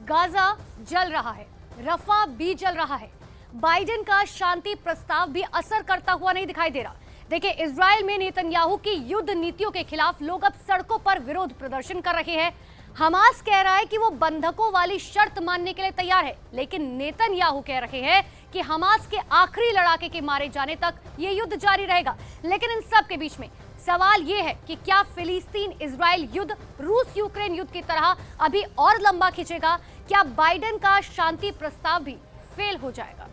Gaza जल रहा है, रफा भी जल रहा है। बाइडेन का शांति प्रस्ताव भी असर करता हुआ नहीं दिखाई दे रहा। देखिए, इजराइल में नेतन्याहू की युद्ध नीतियों के खिलाफ लोग अब सड़कों पर विरोध प्रदर्शन कर रहे हैं। हमास कह रहा है कि वो बंधकों वाली शर्त मानने के लिए तैयार है, लेकिन नेतन्याहू कह रहे हैं कि हमास के आखिरी लड़ाके के मारे जाने तक ये युद्ध जारी रहेगा। लेकिन इन सब के बीच में सवाल यह है कि क्या फिलिस्तीन इजराइल युद्ध रूस यूक्रेन युद्ध की तरह अभी और लंबा खींचेगा? क्या बाइडेन का शांति प्रस्ताव भी फेल हो जाएगा?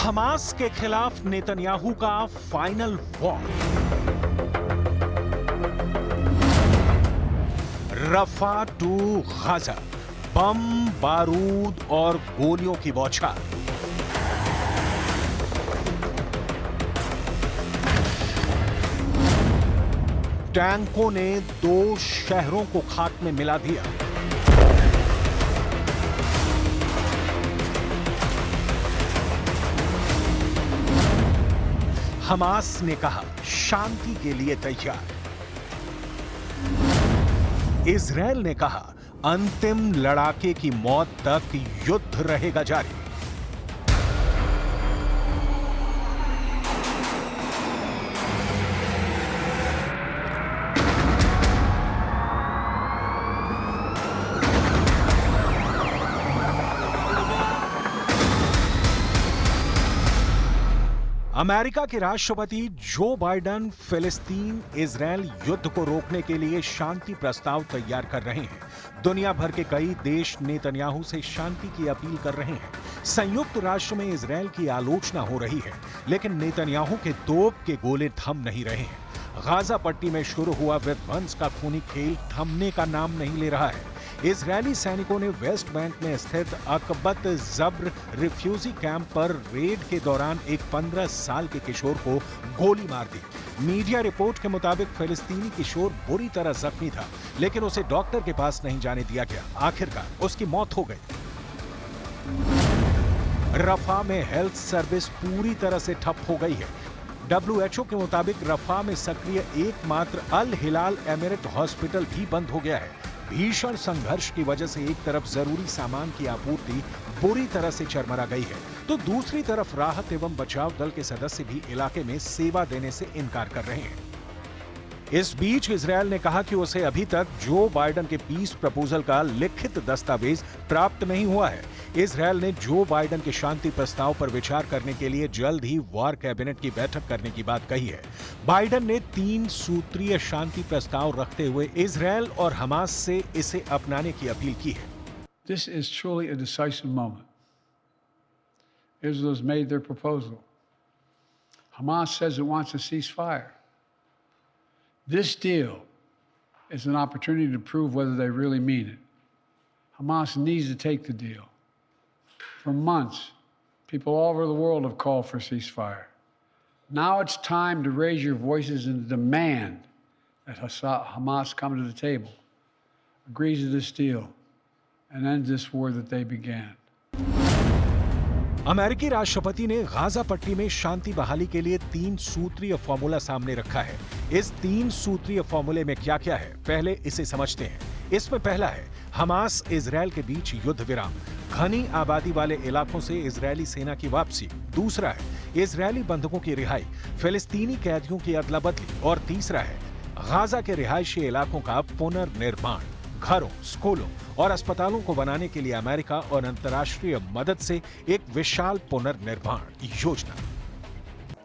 हमास के खिलाफ नेतन्याहू का फाइनल वॉर। रफा टू गाजा, बम, बारूद और गोलियों की बौछार। टैंकों ने 2 शहरों को खाक में मिला दिया। हमास ने कहा शांति के लिए तैयार। इजरायल ने कहा अंतिम लड़ाके की मौत तक युद्ध रहेगा जारी। अमेरिका के राष्ट्रपति जो बाइडेन फिलिस्तीन इजरायल युद्ध को रोकने के लिए शांति प्रस्ताव तैयार कर रहे हैं। दुनिया भर के कई देश नेतन्याहू से शांति की अपील कर रहे हैं। संयुक्त राष्ट्र में इजरायल की आलोचना हो रही है, लेकिन नेतन्याहू के तोप के गोले थम नहीं रहे हैं। गाजा पट्टी में शुरू हुआ विध्वंस का खूनी खेल थमने का नाम नहीं ले रहा है। इजरायली सैनिकों ने वेस्ट बैंक में स्थित अकबत जब्र रिफ्यूजी कैंप पर रेड के दौरान एक 15 साल के किशोर को गोली मार दी। मीडिया रिपोर्ट के मुताबिक फिलिस्तीनी किशोर बुरी तरह जख्मी था, लेकिन उसे डॉक्टर के पास नहीं जाने दिया गया। आखिरकार उसकी मौत हो गई। रफा में हेल्थ सर्विस पूरी तरह से ठप हो गई है। WHO के मुताबिक रफा में सक्रिय एकमात्र अल हिलाल एमिरेट हॉस्पिटल भी बंद हो गया है। भीषण संघर्ष की वजह से एक तरफ जरूरी सामान की आपूर्ति बुरी तरह से चरमरा गई है, तो दूसरी तरफ राहत एवं बचाव दल के सदस्य भी इलाके में सेवा देने से इनकार कर रहे हैं। इस बीच इजरायल ने कहा कि उसे अभी तक जो बाइडेन के पीस प्रपोजल का लिखित दस्तावेज प्राप्त नहीं हुआ है। इजरायल ने जो बाइडेन के शांति प्रस्ताव पर विचार करने के लिए जल्द ही वॉर कैबिनेट की बैठक करने की बात कही है। बाइडेन ने 3 सूत्रीय शांति प्रस्ताव रखते हुए इजरायल और हमास से इसे अपनाने की अपील की है। This is truly a decisive moment. Israel has made their proposal. Hamas says it wants a ceasefire. This deal is an opportunity to prove whether they really mean it. Hamas needs to take the deal. For months, people all over the world have called for a ceasefire. Now it's time to raise your voices and demand that Hamas come to the table, agrees to this deal, and end this war that they began. अमेरिकी राष्ट्रपति ने Gaza पट्टी में शांति बहाली के लिए 3 सूत्रीय formula सामने रखा है। इस 3 सूत्रीय फॉर्मूले में क्या क्या है, पहले इसे समझते हैं। इसमें पहला है हमास इजरायल के बीच युद्ध विराम, घनी आबादी वाले इलाकों से इजरायली सेना की वापसी। दूसरा है इजरायली बंधकों की रिहाई, फिलिस्तीनी कैदियों की अदला बदली। और तीसरा है गाजा के रिहायशी इलाकों का पुनर्निर्माण, घरों, स्कूलों और अस्पतालों को बनाने के लिए अमेरिका और अंतर्राष्ट्रीय मदद से एक विशाल पुनर्निर्माण योजना।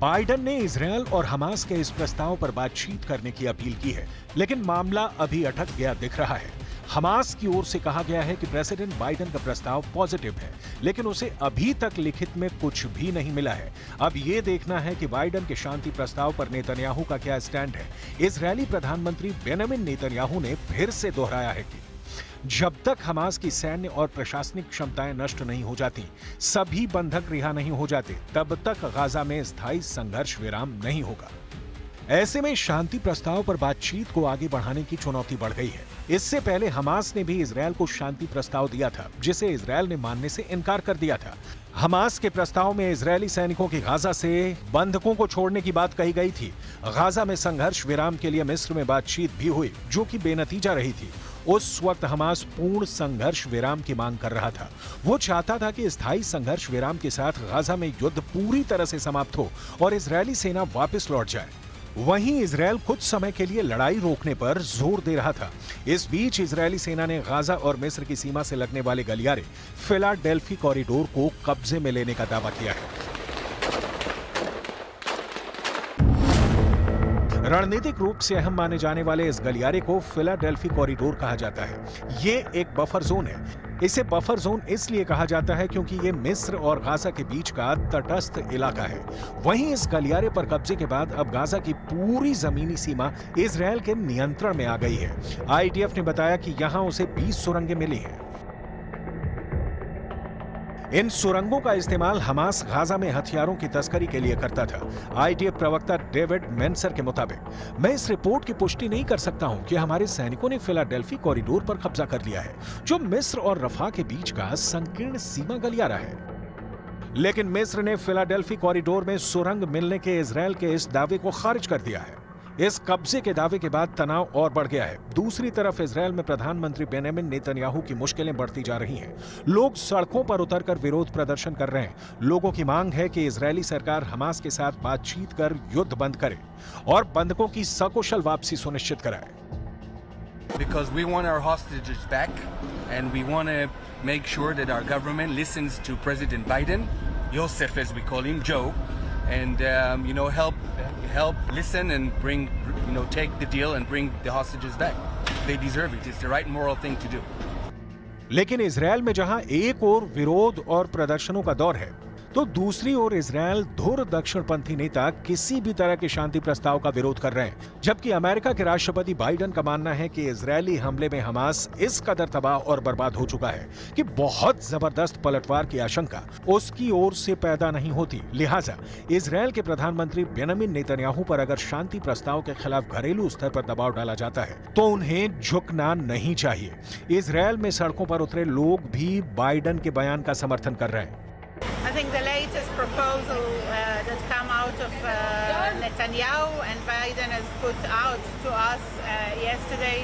बाइडन ने इजरायल और हमास के इस प्रस्ताव पर बातचीत करने की अपील की है, लेकिन मामला अभी अटक गया दिख रहा है। हमास की ओर से कहा गया है कि प्रेसिडेंट बाइडन का प्रस्ताव पॉजिटिव है, लेकिन उसे अभी तक लिखित में कुछ भी नहीं मिला है। अब ये देखना है कि बाइडन के शांति प्रस्ताव पर नेतन्याहू का क्या स्टैंड है। इजरायली प्रधानमंत्री बेंजामिन नेतन्याहू ने फिर से दोहराया है कि जब तक हमास की सैन्य और प्रशासनिक क्षमताएं नष्ट नहीं हो जाती, सभी बंधक रिहा नहीं हो जाते, तब तक गाजा में स्थायी संघर्ष विराम नहीं होगा। ऐसे में शांति प्रस्ताव पर बातचीत को आगे बढ़ाने की चुनौती बढ़ गई है। इससे पहले हमास ने भी इजरायल को शांति प्रस्ताव दिया था, जिसे इजरायल ने मानने से इनकार कर दिया था। हमास के प्रस्ताव में इजरायली सैनिकों की गाजा से बंधकों को छोड़ने की बात कही गई थी। गाजा में संघर्ष विराम के लिए मिस्र में बातचीत भी हुई, जो कि बेनतीजा रही थी। उस वक्त हमास पूर्ण संघर्ष विराम की मांग कर रहा था। वो चाहता था कि स्थायी संघर्ष विराम के साथ गाजा में युद्ध पूरी तरह से समाप्त हो और इजरायली सेना वापस लौट जाए। वहीं इजरायल कुछ समय के लिए लड़ाई रोकने पर जोर दे रहा था। इस बीच इजरायली सेना ने गाजा और मिस्र की सीमा से लगने वाले गलियारे फिलाडेल्फी कॉरिडोर को कब्जे में लेने का दावा किया है। रणनीतिक रूप से अहम माने जाने वाले इस गलियारे को फिलाडेल्फी कॉरिडोर कहा जाता है। ये एक बफर जोन है। इसे बफर जोन इसलिए कहा जाता है क्योंकि ये मिस्र और गाजा के बीच का तटस्थ इलाका है। वहीं इस गलियारे पर कब्जे के बाद अब गाजा की पूरी जमीनी सीमा इजरायल के नियंत्रण में आ गई है। आईडीएफ ने बताया कि यहां उसे 20 सुरंगें मिली हैं। इन सुरंगों का इस्तेमाल हमास गाजा में हथियारों की तस्करी के लिए करता था। आईडीएफ प्रवक्ता डेविड मेंसर के मुताबिक, मैं इस रिपोर्ट की पुष्टि नहीं कर सकता हूं कि हमारे सैनिकों ने फिलाडेल्फी कॉरिडोर पर कब्जा कर लिया है, जो मिस्र और रफा के बीच का संकीर्ण सीमा गलियारा है। लेकिन मिस्र ने फिलाडेल्फी कॉरिडोर में सुरंग मिलने के इजरायल के इस दावे को खारिज कर दिया है। इस कब्जे के दावे के बाद तनाव और बढ़ गया है। दूसरी तरफ इजरायल में प्रधानमंत्री बेंजामिन नेतन्याहू की मुश्किलें बढ़ती जा रही हैं। लोग सड़कों पर उतरकर विरोध प्रदर्शन कर रहे हैं। लोगों की मांग है कि इजरायली सरकार हमास के साथ बातचीत कर युद्ध बंद करे और बंधकों की सकुशल वापसी सुनिश्चित कराए। Because we want our hostages back and we want to make sure that our government listens to President Biden, Yosef as we call him, Joe, and help listen and bring, take the deal and bring the hostages back. They deserve it. It's the right moral thing to do. लेकिन Israel में जहां एक ओर विरोध और प्रदर्शनों का दौर है, तो दूसरी ओर इजरायल धुर दक्षिणपंथी नेता किसी भी तरह के शांति प्रस्ताव का विरोध कर रहे हैं। जबकि अमेरिका के राष्ट्रपति बाइडन का मानना है कि इजरायली हमले में हमास इस कदर तबाह और बर्बाद हो चुका है कि बहुत जबरदस्त पलटवार की आशंका उसकी ओर से पैदा नहीं होती। लिहाजा इजरायल के प्रधानमंत्री बेंजामिन नेतन्याहू पर अगर शांति प्रस्ताव के खिलाफ घरेलू स्तर पर दबाव डाला जाता है तो उन्हें झुकना नहीं चाहिए। इजरायल में सड़कों पर उतरे लोग भी बाइडन के बयान का समर्थन कर रहे हैं। I think the latest proposal that come out of Netanyahu and Biden has put out to us yesterday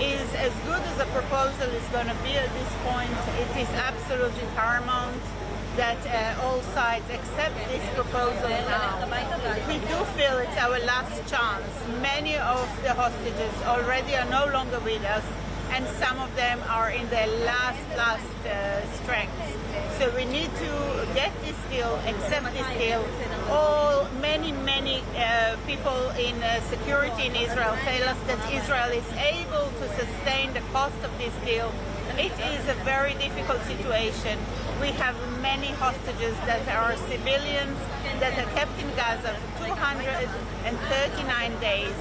is as good as a proposal is going to be at this point. It is absolutely paramount that all sides accept this proposal now. We do feel it's our last chance. Many of the hostages already are no longer with us, and some of them are in their last strength. So we need to get this deal, accept this deal. Many people in security in Israel tell us that Israel is able to sustain the cost of this deal. It is a very difficult situation. We have many hostages that are civilians that are kept in Gaza for 239 days.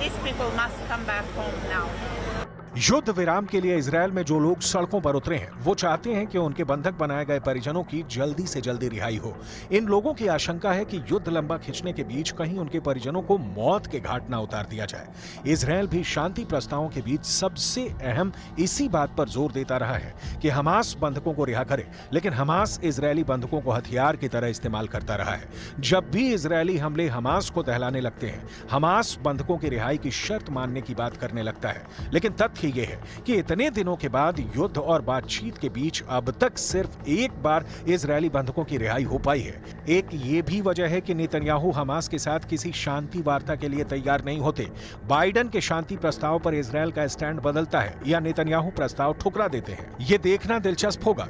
These people must come back home now. युद्ध विराम के लिए Israel में जो लोग सड़कों पर उतरे हैं, वो चाहते हैं कि उनके बंधक बनाए गए परिजनों की जल्दी से जल्दी रिहाई हो। इन लोगों की आशंका है कि युद्ध लंबा खिंचने के बीच कहीं उनके परिजनों को मौत के घाट न उतार दिया जाए। इजरायल भी शांति प्रस्तावों के बीच सबसे अहम इसी बात पर जोर देता रहा है कि हमास बंधकों को रिहा करे, लेकिन हमास इजरायली बंधकों को हथियार की तरह इस्तेमाल करता रहा है। जब भी इजरायली हमले हमास को दहलाने लगते हैं, हमास बंधकों की रिहाई की शर्त मानने की बात करने लगता है, लेकिन तथ्य देखिए ये है कि इतने दिनों के बाद युद्ध और बातचीत के बीच अब तक सिर्फ एक बार इजरायली बंधकों की रिहाई हो पाई है। एक ये भी वजह है कि नेतन्याहू हमास के साथ किसी शांति वार्ता के लिए तैयार नहीं होते। बाइडेन के शांति प्रस्ताव पर इजरायल का स्टैंड बदलता है या नेतन्याहू प्रस्ताव ठुकरा देते हैं, ये देखना दिलचस्प होगा।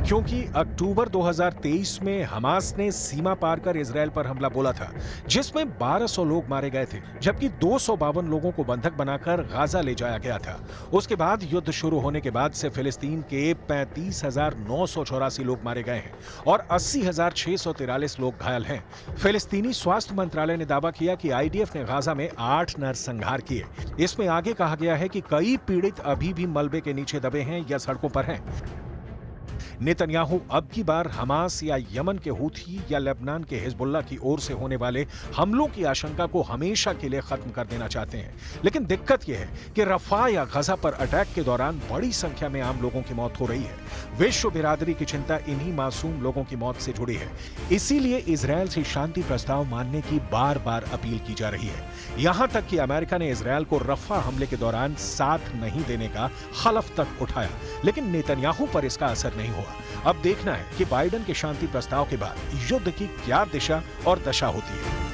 क्योंकि अक्टूबर 2023 में हमास ने सीमा पार कर इजरायल पर हमला बोला था, जिसमें 1200 लोग मारे गए थे, जबकि 252 लोगों को बंधक बनाकर गाजा ले जाया गया था। उसके बाद युद्ध शुरू होने के बाद से फिलिस्तीन के 35,984 लोग मारे गए हैं और 80,643 लोग घायल हैं। फिलिस्तीनी स्वास्थ्य मंत्रालय ने दावा किया कि आईडीएफ ने गाजा में 8 नरसंहार किए। इसमें आगे कहा गया है कि कई पीड़ित अभी भी मलबे के नीचे दबे हैं या सड़कों पर हैं। नेतन्याहू अब की बार हमास या यमन के हूथी या लेबनान के हिजबुल्लाह की ओर से होने वाले हमलों की आशंका को हमेशा के लिए खत्म कर देना चाहते हैं। लेकिन दिक्कत यह है कि रफा या गजा पर अटैक के दौरान बड़ी संख्या में आम लोगों की मौत हो रही है। विश्व बिरादरी की चिंता इन्हीं मासूम लोगों की मौत से जुड़ी है। इसीलिए इजरायल से शांति प्रस्ताव मानने की बार बार अपील की जा रही है। यहां तक कि अमेरिका ने इजरायल को रफा हमले के दौरान साथ नहीं देने का हलफ तक उठाया, लेकिन नेतन्याहू पर इसका असर नहीं हुआ। अब देखना है कि बाइडेन के शांति प्रस्ताव के बाद युद्ध की क्या दिशा और दशा होती है।